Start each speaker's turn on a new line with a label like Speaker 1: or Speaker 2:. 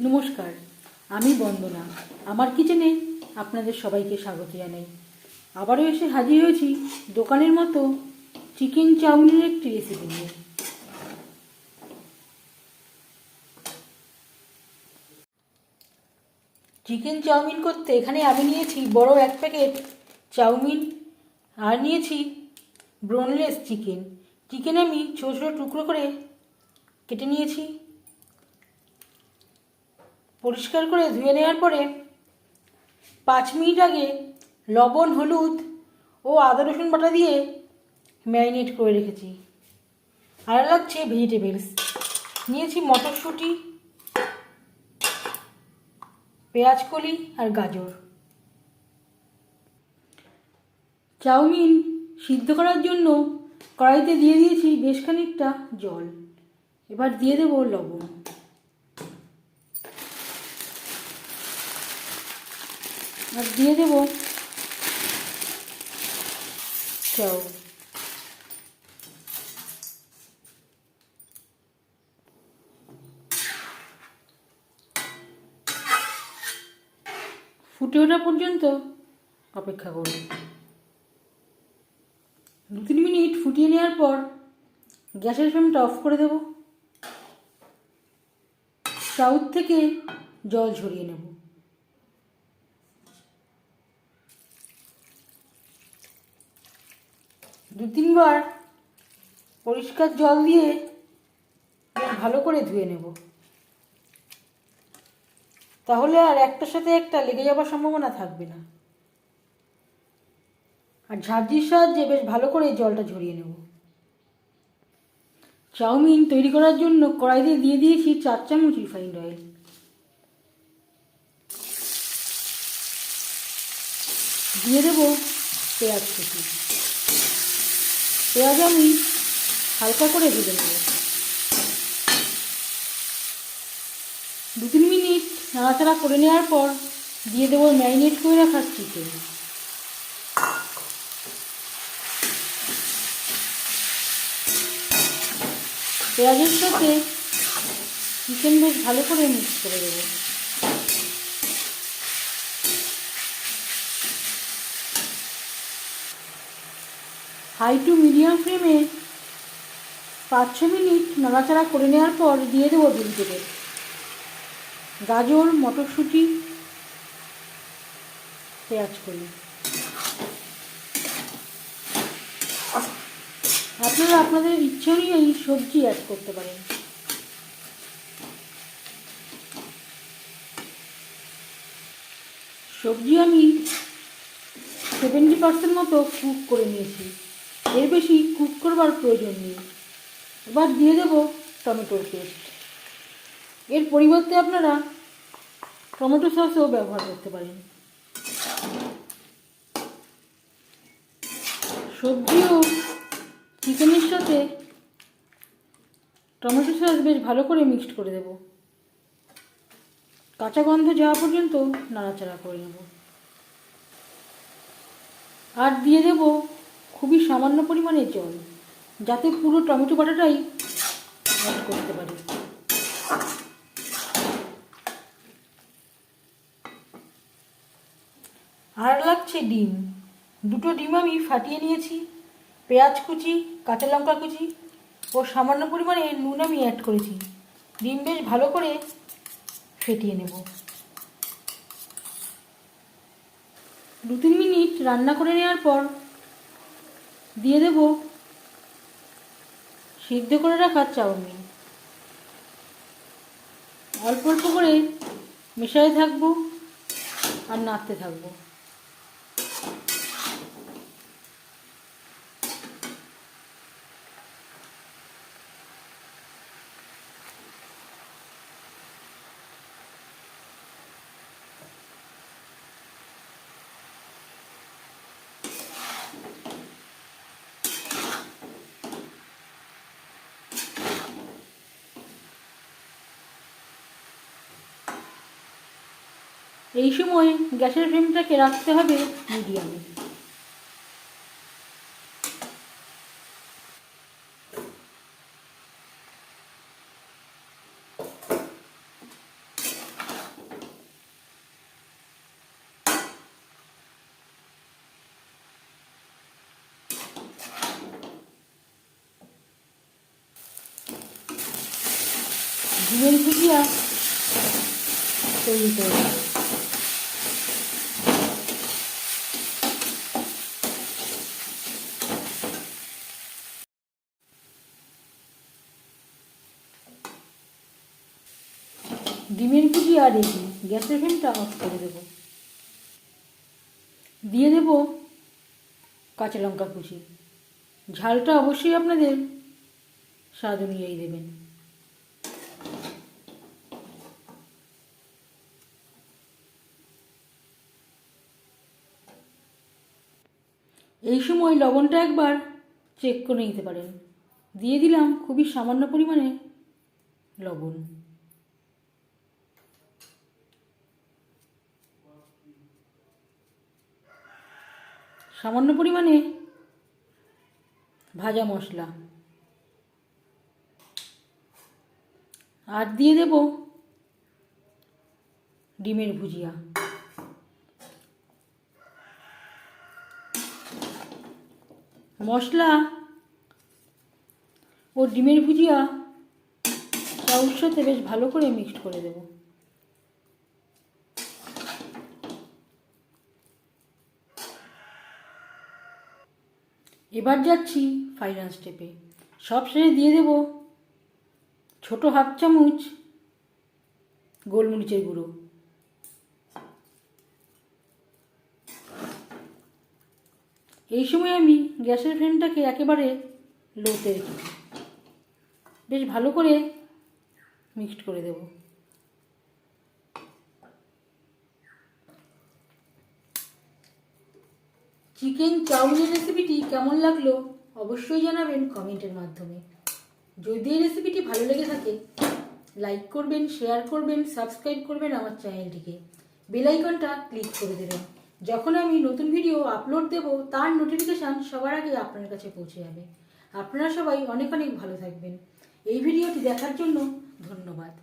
Speaker 1: নমস্কার, আমি বন্দনা। আমার কিচেনে আপনাদের সবাইকে স্বাগত জানাই। আবারও এসে হাজির হয়েছি দোকানের মতো চিকেন চাউমিনের একটি রেসিপি নিয়ে। চিকেন চাউমিন করতে এখানে আমি নিয়েছি বড় এক প্যাকেট চাউমিন আর নিয়েছি বোনলেস চিকেন। চিকেন আমি ছোটো ছোটো টুকরো করে কেটে নিয়েছি। পরিষ্কার করে ধুয়ে নেওয়ার পরে 5 মিনিট আগে লবণ, হলুদ ও আদা রসুন বাটা দিয়ে ম্যারিনেট করে রেখেছি। আর লাগছে ভেজিটেবলস, নিয়েছি মটরশুঁটি, পেঁয়াজকলি আর গাজর। চাউমিন সিদ্ধ করার জন্য কড়াইতে দিয়ে দিয়েছি বেশ খানিকটা জল। এবার দিয়ে দেব লবণ, আর দিয়ে দেব চাউ। ফুটে ওঠা পর্যন্ত অপেক্ষা করব। 2-3 মিনিট ফুটিয়ে নেওয়ার পর গ্যাসের ফ্লেমটা অফ করে দেব। চাউর থেকে জল ঝরিয়ে নেব। দু তিনবার পরিষ্কার জল দিয়ে ভালো করে ধুয়ে নেব, তাহলে আর একটার সাথে একটা লেগে যাওয়ার সম্ভাবনা থাকবে না। আর ঝাঁঝরির সাহায্যে বেশ ভালো করে জলটা ঝরিয়ে নেব। চাউমিন তৈরি করার জন্য কড়াইতে দিয়ে দিয়েছি 4 চামচ রিফাইন্ড অয়েল। দিয়ে দেব পেঁয়াজ কুচি। পেঁয়াজ আমি হালকা করে ভেজে নেব। 2-3 মিনিট নাড়াচাড়া করে নেওয়ার পর দিয়ে দেবো ম্যারিনেট করে রাখা চিকেন। পেঁয়াজের সাথে চিকেন বেশ ভালো করে মিক্স করে দেবো। হাই টু মিডিয়াম ফ্লেমে 5-6 মিনিট নাড়াচাড়া করে নেওয়ার পর দিয়ে দেবো ভেজিটেবল, গাজর, মটরশুঁটি, পেঁয়াজকলি। আপনারা আপনাদের ইচ্ছে অনুযায়ী সবজি অ্যাড করতে পারেন। সবজি আমি 70% মতো কুক করে নিয়েছি, এর বেশি কুক করবার প্রয়োজন নেই। এবার দিয়ে দেব টমেটোর পেস্ট। এর পরিবর্তে আপনারা টমেটো সসও ব্যবহার করতে পারেন। সবজি ও চিকেনের সাথে টমেটো সস বেশ ভালো করে মিক্সড করে দেব। কাঁচা গন্ধ যাওয়া পর্যন্ত নাড়াচাড়া করে নেব। আর দিয়ে দেব খুবই সামান্য পরিমাণে জল, যাতে পুরো টমেটো বাটাটাই অ্যাড করতে পারি। আর লাগছে ডিম। 2টো ডিম আমি ফাটিয়ে নিয়েছি। পেঁয়াজ কুচি, কাঁচা লঙ্কা কুচি ও সামান্য পরিমাণে নুন আমি অ্যাড করেছি। ডিম বেশ ভালো করে ফেটিয়ে নেব। 2-3 মিনিট রান্না করে নেওয়ার পর দিয়ে দেব সিদ্ধ করে রাখা চাউমিন। অল্প অল্প করে মেশাতে থাকবো আর নাড়তে থাকবো। এই সময় গ্যাসের ফ্লেমটাকে রাখতে হবে মিডিয়ামে। ডিমের ভুজিয়া তৈরি করে দেবো। ডিমের ভুজিয়া রেডি। গ্যাসের ফ্লেমটা অফ করে দেবো। দিয়ে দেব কাঁচা লঙ্কা কুচি। ঝালটা অবশ্যই আপনাদের স্বাদ অনুযায়ী দেবেন। এই সময় লবণটা একবার চেক করে নিতে পারেন। দিয়ে দিলাম খুবই সামান্য পরিমাণে লবণ। সামান্য পরিমাণে ভাজা মশলা। আর দিয়ে দেব ডিমের ভুজিয়া। মশলা ও ডিমের ভুজিয়া চাউর সাথে বেশ ভালো করে মিক্সড করে দেব। এবার যাচ্ছি ফাইনাল স্টেপে। সব শেষে দিয়ে দেব ছোট হাফ চামচ গোলমরিচের গুঁড়ো। এই সময় আমি গ্যাসের ফ্লেমটাকে একেবারে লোতে রেখেছি। বেশ ভালো করে মিক্সড করে দেব। চিকেন চাউমিনের রেসিপিটি কেমন লাগলো অবশ্যই জানাবেন কমেন্টের মাধ্যমে। যদি এই রেসিপিটি ভালো লেগে থাকে লাইক করবেন, শেয়ার করবেন, সাবস্ক্রাইব করবেন আমার চ্যানেলটিকে। বেল আইকনটা ক্লিক করে দেবেন। যখন আমি নতুন ভিডিও আপলোড দেব তার নোটিফিকেশান সবার আগে আপনার কাছে পৌঁছে যাবে। আপনারা সবাই অনেক অনেক ভালো থাকবেন। এই ভিডিওটি দেখার জন্য ধন্যবাদ।